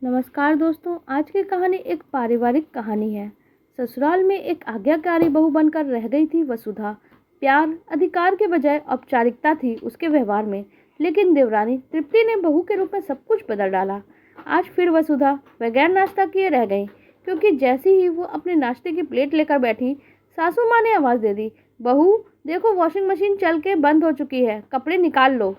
नमस्कार दोस्तों। आज की कहानी एक पारिवारिक कहानी है। ससुराल में एक आज्ञाकारी बहू बनकर रह गई थी वसुधा। प्यार अधिकार के बजाय औपचारिकता थी उसके व्यवहार में, लेकिन देवरानी तृप्ति ने बहू के रूप में सब कुछ बदल डाला। आज फिर वसुधा बगैर नाश्ता किए रह गई, क्योंकि जैसे ही वो अपने नाश्ते की प्लेट लेकर बैठी, सासू माँ ने आवाज़ दे दी, बहू देखो वॉशिंग मशीन चल के बंद हो चुकी है, कपड़े निकाल लो।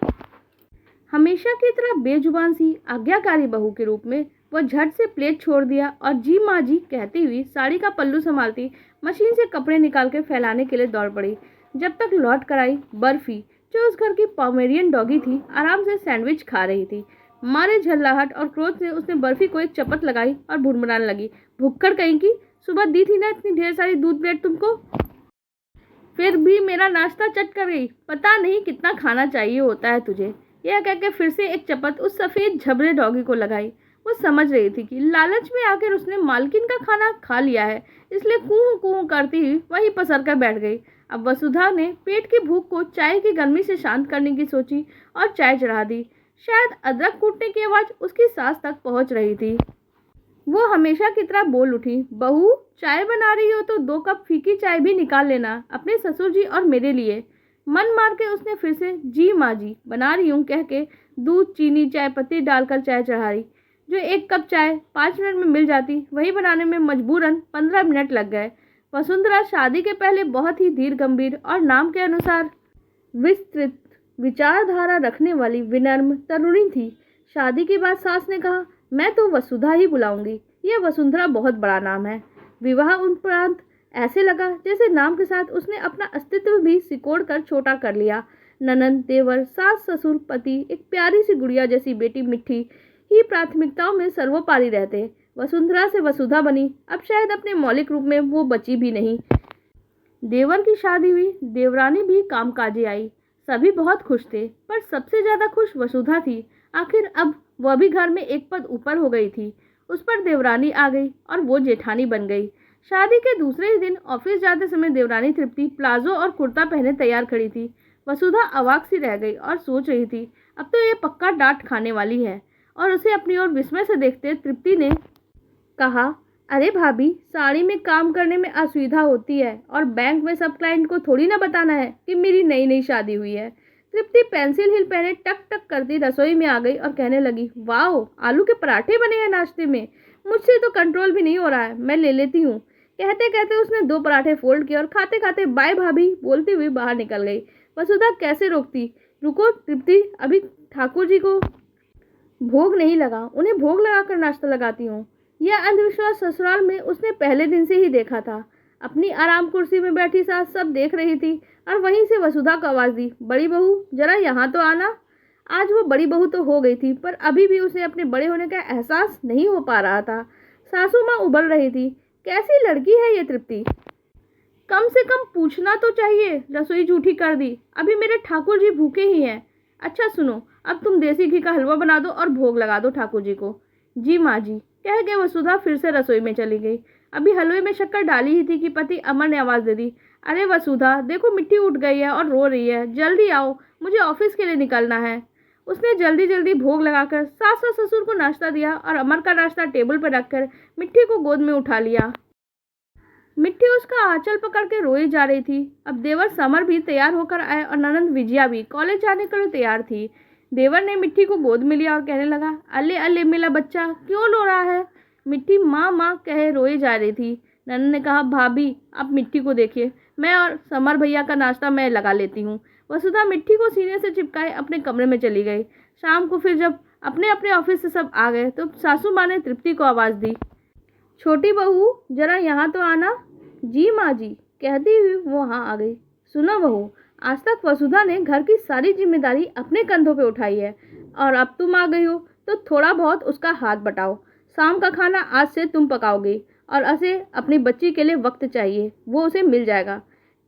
हमेशा की तरह बेजुबान सी आज्ञाकारी बहू के रूप में वह झट से प्लेट छोड़ दिया और जी माँ जी कहती हुई साड़ी का पल्लू संभालती मशीन से कपड़े निकाल के फैलाने के लिए दौड़ पड़ी। जब तक लौट कर आई, बर्फी जो उस घर की पोमेरियन डॉगी थी आराम से सैंडविच खा रही थी। मारे झल्लाहट और क्रोध से उसने बर्फी को एक चपत लगाई और भुनभुनाने लगी, भुक्कड़ कहीं की, सुबह दी थी ना इतनी ढेर सारी दूध ब्रेड तुमको, फिर भी मेरा नाश्ता चट कर गई। पता नहीं कितना खाना चाहिए होता है तुझे। यह कहकर फिर से एक चपत उस सफ़ेद झबरे डॉगी को लगाई। वो समझ रही थी कि लालच में आकर उसने मालकिन का खाना खा लिया है, इसलिए कूँ कूँ करती हुई वहीं पसर कर बैठ गई। अब वसुधा ने पेट की भूख को चाय की गर्मी से शांत करने की सोची और चाय चढ़ा दी। शायद अदरक कूटने की आवाज़ उसकी सांस तक पहुंच रही थी। वो हमेशा की तरह बोल उठी, बहू चाय बना रही हो तो 2 कप फीकी चाय भी निकाल लेना, अपने ससुर जी और मेरे लिए। मन मार के उसने फिर से जी माँ जी बना रही हूँ कह के दूध, चीनी, चाय पत्ती डालकर चाय चढ़ाई। जो 1 कप चाय 5 मिनट में मिल जाती, वही बनाने में मजबूरन 15 मिनट लग गए। वसुंधरा शादी के पहले बहुत ही धीर गंभीर और नाम के अनुसार विस्तृत विचारधारा रखने वाली विनम्र तरुणी थी। शादी के बाद सास ने कहा, मैं तो वसुधा ही बुलाऊंगी, यह वसुंधरा बहुत बड़ा नाम है। विवाह उपरांत ऐसे लगा जैसे नाम के साथ उसने अपना अस्तित्व भी सिकोड़ कर छोटा कर लिया। ननंद, देवर, सास, ससुर, पति, एक प्यारी सी गुड़िया जैसी बेटी मिट्टी ही प्राथमिकताओं में सर्वोपरि रहते। वसुंधरा से वसुधा बनी, अब शायद अपने मौलिक रूप में वो बची भी नहीं। देवर की शादी हुई, देवरानी भी कामकाजी आई। सभी बहुत खुश थे, पर सबसे ज्यादा खुश वसुधा थी। आखिर अब वह भी घर में एक पद ऊपर हो गई थी। उस पर देवरानी आ गई और वो जेठानी बन गई। शादी के दूसरे ही दिन ऑफिस जाते समय देवरानी तृप्ति प्लाजो और कुर्ता पहने तैयार खड़ी थी। वसुधा अवाक सी रह गई और सोच रही थी, अब तो ये पक्का डांट खाने वाली है। और उसे अपनी ओर विस्मय से देखते तृप्ति ने कहा, अरे भाभी, साड़ी में काम करने में असुविधा होती है और बैंक में सब क्लाइंट को थोड़ी ना बताना है कि मेरी नई नई शादी हुई है। तृप्ति पेंसिल हिल पहने टक टक करती रसोई में आ गई और कहने लगी, वाओ, आलू के पराठे बने हैं नाश्ते में, मुझसे तो कंट्रोल भी नहीं हो रहा है, मैं ले लेती हूँ। कहते कहते उसने 2 पराठे फोल्ड किए और खाते खाते बाय भाभी बोलती हुई बाहर निकल गई। वसुधा कैसे रोकती, रुको तृप्ति, अभी ठाकुर जी को भोग नहीं लगा, उन्हें भोग लगाकर नाश्ता लगाती हूँ। यह अंधविश्वास ससुराल में उसने पहले दिन से ही देखा था। अपनी आराम कुर्सी में बैठी सास सब देख रही थी और वहीं से वसुधा को आवाज़ दी, बड़ी बहू जरा यहाँ तो आना। आज वो बड़ी बहू तो हो गई थी, पर अभी भी उसे अपने बड़े होने का एहसास नहीं हो पा रहा था। सासू माँ उबल रही थी, कैसी लड़की है ये तृप्ति, कम से कम पूछना तो चाहिए। रसोई झूठी कर दी, अभी मेरे ठाकुर जी भूखे ही हैं। अच्छा सुनो, अब तुम देसी घी का हलवा बना दो और भोग लगा दो ठाकुर जी को। जी माँ जी कह के वसुधा फिर से रसोई में चली गई। अभी हलवे में शक्कर डाली ही थी कि पति अमर ने आवाज़ दे दी, अरे वसुधा देखो मिट्टी उठ गई है और रो रही है, जल्दी आओ, मुझे ऑफिस के लिए निकलना है। उसने जल्दी जल्दी भोग लगाकर सास और ससुर को नाश्ता दिया और अमर का नाश्ता टेबल पर रखकर मिट्टी को गोद में उठा लिया। मिट्टी उसका आंचल पकड़ के रोई जा रही थी। अब देवर समर भी तैयार होकर आए और ननंद विजया भी कॉलेज जाने के लिए तैयार थी। देवर ने मिट्टी को गोद में लिया और कहने लगा, अल्ले अल्ले मेरा बच्चा क्यों रो रहा है। मिट्टी माँ माँ कहे रोई जा रही थी। ननंद ने कहा, भाभी आप मिट्टी को देखिए, मैं और समर भैया का नाश्ता मैं लगा लेती हूँ। वसुधा मिट्टी को सीने से चिपकाए अपने कमरे में चली गई। शाम को फिर जब अपने अपने ऑफिस से सब आ गए तो सासू माँ ने तृप्ति को आवाज़ दी, छोटी बहू जरा यहाँ तो आना। जी माँ जी कहती हुई वो वहाँ आ गई। सुनो बहू, आज तक वसुधा ने घर की सारी जिम्मेदारी अपने कंधों पे उठाई है और अब तुम आ गई हो तो थोड़ा बहुत उसका हाथ बटाओ। शाम का खाना आज से तुम पकाओगी और उसे अपनी बच्ची के लिए वक्त चाहिए, वो उसे मिल जाएगा।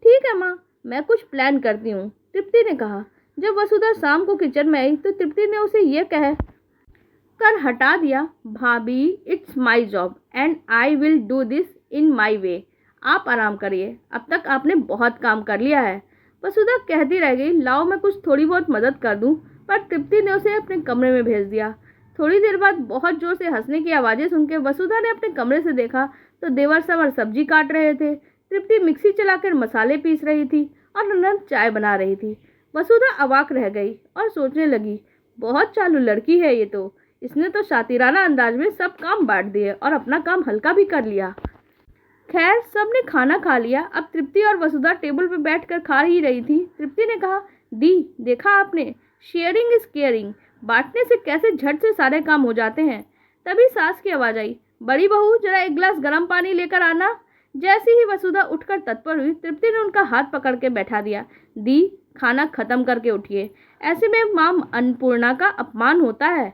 ठीक है माँ, मैं कुछ प्लान करती हूँ, तृप्ति ने कहा। जब वसुधा शाम को किचन में आई तो तृप्ति ने उसे यह कह कर हटा दिया, भाभी it's my job and I will do this in my way, आप आराम करिए, अब तक आपने बहुत काम कर लिया है। वसुधा कहती रह गई, लाओ मैं कुछ थोड़ी बहुत मदद कर दूं, पर तृप्ति ने उसे अपने कमरे में भेज दिया। थोड़ी देर बाद बहुत जोर से हंसने की आवाज़ें सुनकर वसुधा ने अपने कमरे से देखा तो देवर सवर सब्जी काट रहे थे। तृप्ति मिक्सी चलाकर मसाले पीस रही थी और ननद चाय बना रही थी। वसुधा अवाक रह गई और सोचने लगी, बहुत चालू लड़की है ये तो। इसने तो शातिराना अंदाज में सब काम बांट दिए और अपना काम हल्का भी कर लिया। खैर, सबने खाना खा लिया। अब तृप्ति और वसुधा टेबल पर बैठकर खा ही रही थी। तृप्ति ने कहा, दी, देखा आपने, शेयरिंग इज केयरिंग। बांटने से कैसे झट से सारे काम हो जाते हैं। तभी सास की आवाज़ आई, बड़ी बहू जरा एक गिलास गर्म पानी लेकर आना। जैसे ही वसुधा उठकर तत्पर हुई, तृप्ति ने उनका हाथ पकड़ के बैठा दिया। दी, खाना खत्म करके उठिए, ऐसे में मां अन्नपूर्णा का अपमान होता है।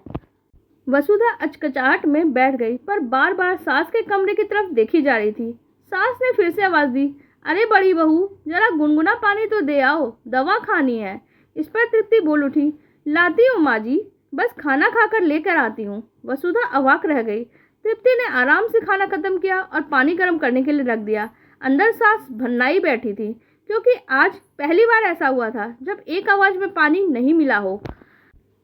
वसुधा अचकचाहट में बैठ गई, पर बार बार सास के कमरे की तरफ देखी जा रही थी। सास ने फिर से आवाज़ दी, अरे बड़ी बहू, जरा गुनगुना पानी तो दे आओ, दवा खानी है। इस पर तृप्ति बोल उठी, लाती हूँ माँ जी, बस खाना खाकर लेकर आती हूँ। वसुधा अवाक रह गई। तृप्ति ने आराम से खाना खत्म किया और पानी गर्म करने के लिए रख दिया। अंदर सास भन्नाई बैठी थी, क्योंकि आज पहली बार ऐसा हुआ था जब एक आवाज़ में पानी नहीं मिला हो।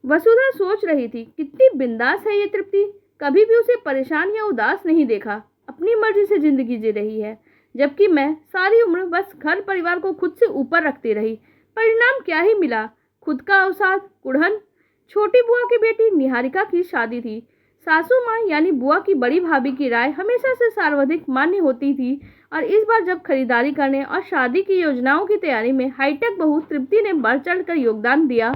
वसुधा सोच रही थी, कितनी बिंदास है ये तृप्ति, कभी भी उसे परेशान या उदास नहीं देखा, अपनी मर्जी से जिंदगी जी रही है। जबकि मैं सारी उम्र बस घर परिवार को खुद से ऊपर रखती रही। परिणाम क्या ही मिला, खुद का अवसाद, कुढ़न। छोटी बुआ की बेटी निहारिका की शादी थी। सासू माँ यानी बुआ की बड़ी भाभी की राय हमेशा से सर्वाधिक मान्य होती थी, और इस बार जब खरीदारी करने और शादी की योजनाओं की तैयारी में हाईटेक बहू तृप्ति ने बढ़ चढ़कर योगदान दिया।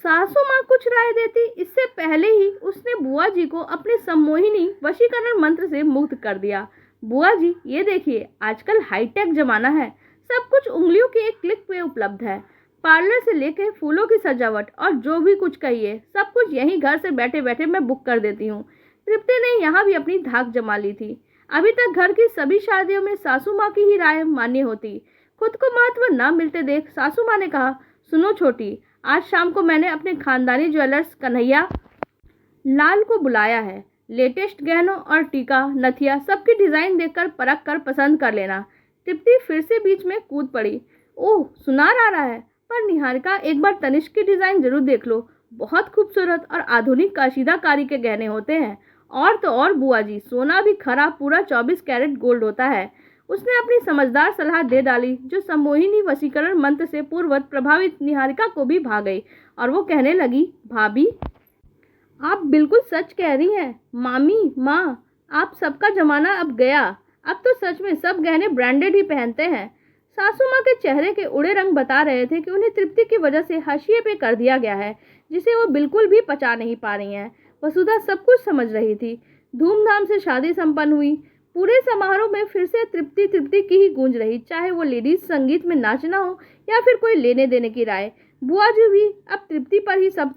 सासू माँ कुछ राय देती, इससे पहले ही उसने बुआ जी को अपने सम्मोहिनी वशीकरण मंत्र से मुक्त कर दिया। बुआ जी, ये देखिए, आजकल हाईटेक जमाना है, सब कुछ उंगलियों की एक क्लिक पे उपलब्ध है। पार्लर से लेकर फूलों की सजावट और जो भी कुछ कहिए, सब कुछ यहीं घर से बैठे बैठे मैं बुक कर देती हूँ। तृप्ति ने यहाँ भी अपनी धाक जमा ली थी। अभी तक घर की सभी शादियों में सासू माँ की ही राय मान्य होती। खुद को महत्व न मिलते देख सासू माँ ने कहा, सुनो छोटी, आज शाम को मैंने अपने खानदानी ज्वेलर्स कन्हैया लाल को बुलाया है। लेटेस्ट गहनों और टीका नथिया सबकी डिज़ाइन देखकर परख कर पसंद कर लेना। तृप्ति फिर से बीच में कूद पड़ी, ओह सुनार आ रहा है, पर निहारिका एक बार तनिष्क की डिज़ाइन जरूर देख लो, बहुत खूबसूरत और आधुनिक कशीदाकारी के गहने होते हैं। और तो और बुआ जी, सोना भी खरा पूरा 24 कैरेट गोल्ड होता है। उसने अपनी समझदार सलाह दे डाली, जो सम्मोहिनी वशीकरण मंत्र से पूर्ववत प्रभावित निहारिका को भी भा गई, और वो कहने लगी, भाभी आप बिल्कुल सच कह रही हैं। मामी, माँ, आप सबका जमाना अब गया, अब तो सच में सब गहने ब्रांडेड ही पहनते हैं। सासू माँ के चेहरे के उड़े रंग बता रहे थे कि उन्हें तृप्ति की वजह से हाशिए पे कर दिया गया है, जिसे वो बिल्कुल भी पचा नहीं पा रही हैं। वसुधा सब कुछ समझ रही थी। धूमधाम से शादी संपन्न हुई। पूरे समारोह में फिर से तृप्ति तृप्ति की ही गूंज रही, चाहे वो लेडीज संगीत में नाचना हो या फिर कोई लेने देने की राय। बुआ जी भी अब तृप्ति पर ही सब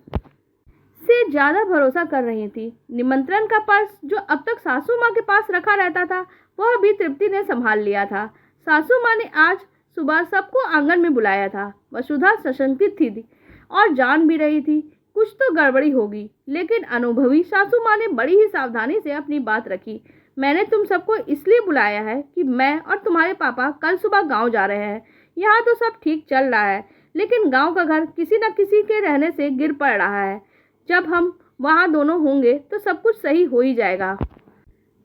से ज़्यादा भरोसा कर रही थी। निमंत्रण का पर्स जो अब तक सासू माँ के पास रखा रहता था, वह भी तृप्ति ने संभाल लिया था। सासू माँ ने आज सुबह सबको आंगन में बुलाया था। वसुधा सशंकित थी और जान भी रही थी कुछ तो गड़बड़ी होगी, लेकिन अनुभवी सासू माँ ने बड़ी ही सावधानी से अपनी बात रखी। मैंने तुम सबको इसलिए बुलाया है कि मैं और तुम्हारे पापा कल सुबह गांव जा रहे हैं। यहाँ तो सब ठीक चल रहा है, लेकिन गांव का घर किसी न किसी के रहने से गिर पड़ रहा है। जब हम वहाँ दोनों होंगे तो सब कुछ सही हो ही जाएगा।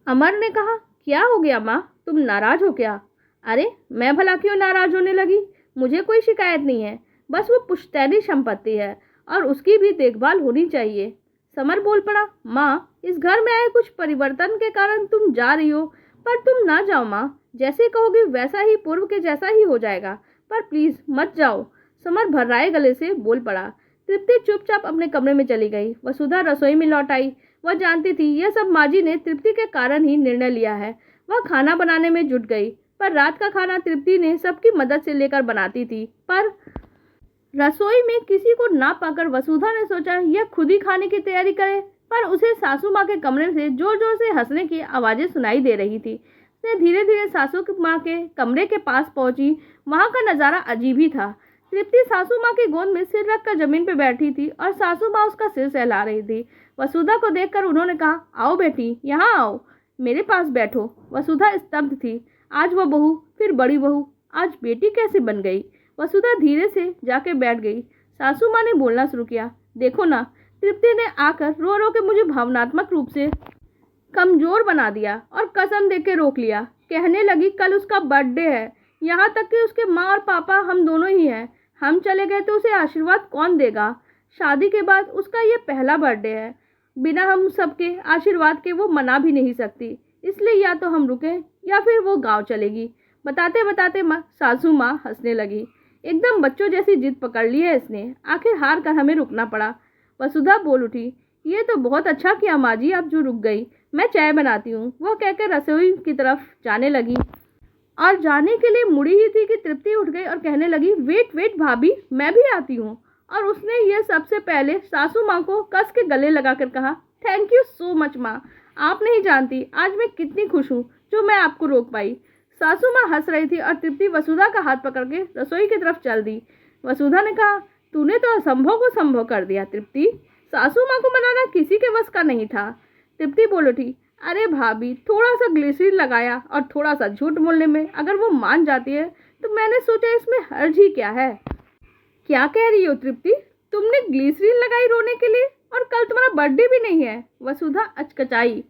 अमर ने कहा, क्या हो गया माँ, तुम नाराज हो क्या? अरे मैं भला क्यों नाराज होने लगी? मुझे कोई शिकायत नहीं है, बस वो पुश्तैनी संपत्ति है और उसकी भी देखभाल होनी चाहिए। समर बोल पड़ा, माँ, इस घर में आए कुछ परिवर्तन के कारण तुम जा रही हो, पर तुम ना जाओ माँ, जैसे कहोगे वैसा ही पूर्व के जैसा ही हो जाएगा, पर प्लीज़ मत जाओ। समर भर्राए गले से बोल पड़ा। तृप्ति चुपचाप अपने कमरे में चली गई। वसुधा रसोई में लौट आई। वह जानती थी यह सब माँ जी ने तृप्ति के कारण ही निर्णय लिया है। वह खाना बनाने में जुट गई, पर रात का खाना तृप्ति ने सबकी मदद से लेकर बनाती थी। पर रसोई में किसी को ना पाकर वसुधा ने सोचा यह खुद ही खाने की तैयारी करे, पर उसे सासू माँ के कमरे से जोर जोर से हंसने की आवाज़ें सुनाई दे रही थी। उसने धीरे धीरे सासू माँ के कमरे के पास पहुंची। वहाँ का नज़ारा अजीब ही था। तृप्ति सासू माँ की गोद में सिर रखकर जमीन पर बैठी थी और सासू माँ उसका सिर सहला रही थी। वसुधा को देखकर उन्होंने कहा, आओ बेटी, यहाँ आओ, मेरे पास बैठो। वसुधा स्तब्ध थी। आज वह बहू, फिर बड़ी बहू, आज बेटी कैसे बन गई? वसुधा धीरे से जाके बैठ गई। सासू माँ ने बोलना शुरू किया, देखो ना, तृप्ति ने आकर रो रो के मुझे भावनात्मक रूप से कमजोर बना दिया और कसम दे के रोक लिया। कहने लगी कल उसका बर्थडे है, यहाँ तक कि उसके माँ और पापा हम दोनों ही हैं। हम चले गए तो उसे आशीर्वाद कौन देगा? शादी के बाद उसका ये पहला बर्थडे है। बिना हम सबके आशीर्वाद के वो मना भी नहीं सकती। इसलिए या तो हम रुकें या फिर वो गांव चलेगी। बताते बताते सासू माँ हंसने लगी। एकदम बच्चों जैसी जिद पकड़ ली है इसने। आखिर हार कर हमें रुकना पड़ा। वसुधा बोल उठी, ये तो बहुत अच्छा किया माँ जी, आप जो रुक गई। मैं चाय बनाती हूँ। वह कहकर रसोई की तरफ जाने लगी और जाने के लिए मुड़ी ही थी कि तृप्ति उठ गई और कहने लगी, वेट वेट भाभी, मैं भी आती हूँ। और उसने यह सबसे पहले सासू माँ को कस के गले लगाकर कहा, थैंक यू सो मच माँ, आप नहीं जानती आज मैं कितनी खुश हूँ जो मैं आपको रोक पाई। सासू माँ हंस रही थी और तृप्ति वसुधा का हाथ पकड़ के रसोई की तरफ चल दी। वसुधा ने कहा, तूने तो असंभव को संभव कर दिया तृप्ति। सासू माँ को मनाना किसी के बस का नहीं था। तृप्ति बोल उठी, अरे भाभी, थोड़ा सा ग्लिसरीन लगाया और थोड़ा सा झूठ बोलने में अगर वो मान जाती है तो मैंने सोचा इसमें हर्ज ही क्या है। क्या कह रही हो तृप्ति? तुमने ग्लिसरीन लगाई रोने के लिए? और कल तुम्हारा बर्थडे भी नहीं है। वसुधा अचकचाई।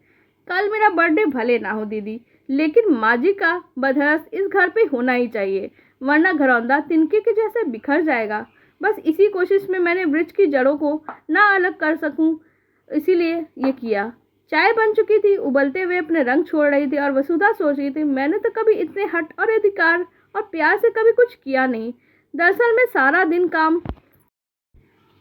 कल मेरा बर्थडे भले ना हो दीदी, लेकिन माँ जी का बदहरस इस घर पे होना ही चाहिए, वरना घरौंदा तिनके के जैसे बिखर जाएगा। बस इसी कोशिश में मैंने वृक्ष की जड़ों को ना अलग कर सकूं, इसीलिए ये किया। चाय बन चुकी थी, उबलते हुए अपने रंग छोड़ रही थी और वसुधा सोच रही थी, मैंने तो कभी इतने हट और अधिकार और प्यार से कभी कुछ किया नहीं। दरअसल मैं सारा दिन काम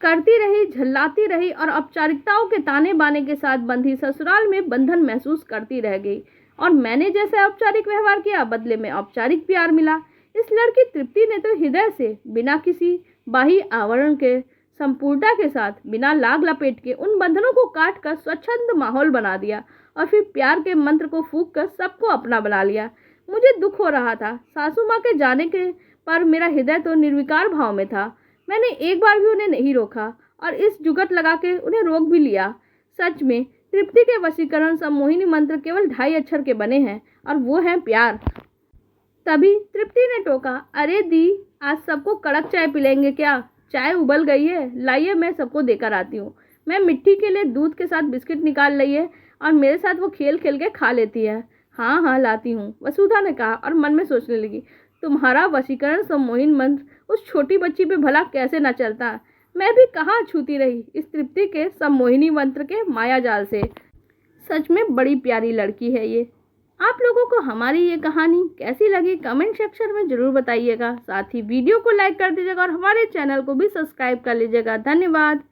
करती रही, झल्लाती रही और औपचारिकताओं के ताने बाने के साथ बंधी ससुराल में बंधन महसूस करती रह गई। और मैंने जैसे औपचारिक व्यवहार किया, बदले में औपचारिक प्यार मिला। इस लड़की तृप्ति ने तो हृदय से, बिना किसी बाह्य आवरण के, संपूर्णता के साथ, बिना लाग लपेट के उन बंधनों को काट कर स्वच्छंद माहौल बना दिया और फिर प्यार के मंत्र को फूंक कर सबको अपना बना लिया। मुझे दुख हो रहा था। सासू माँ के जाने के पर मेरा हृदय तो निर्विकार भाव में था। मैंने एक बार भी उन्हें नहीं रोका और इस जुगत लगा के उन्हें रोक भी लिया। सच में तृप्ति के वशीकरण सम्मोहिनी मंत्र केवल 2.5 अक्षर के बने हैं और वो है प्यार। तभी तृप्ति ने टोका, अरे दी, आज सबको कड़क चाय पिलाएंगे क्या? चाय उबल गई है, लाइए मैं सबको देकर आती हूँ। मैं मिट्टी के लिए दूध के साथ बिस्किट निकाल लाइए और मेरे साथ वो खेल खेल के खा लेती है। हाँ हाँ लाती हूँ, वसुधा ने कहा और मन में सोचने लगी, तुम्हारा वशीकरण सम्मोहन मंत्र उस छोटी बच्ची पे भला कैसे न चलता। मैं भी कहाँ छूती रही इस तृप्ति के सम्मोहिनी मंत्र के माया जाल से। सच में बड़ी प्यारी लड़की है ये। आप लोगों को हमारी ये कहानी कैसी लगी कमेंट सेक्शन में ज़रूर बताइएगा। साथ ही वीडियो को लाइक कर दीजिएगा और हमारे चैनल को भी सब्सक्राइब कर लीजिएगा। धन्यवाद।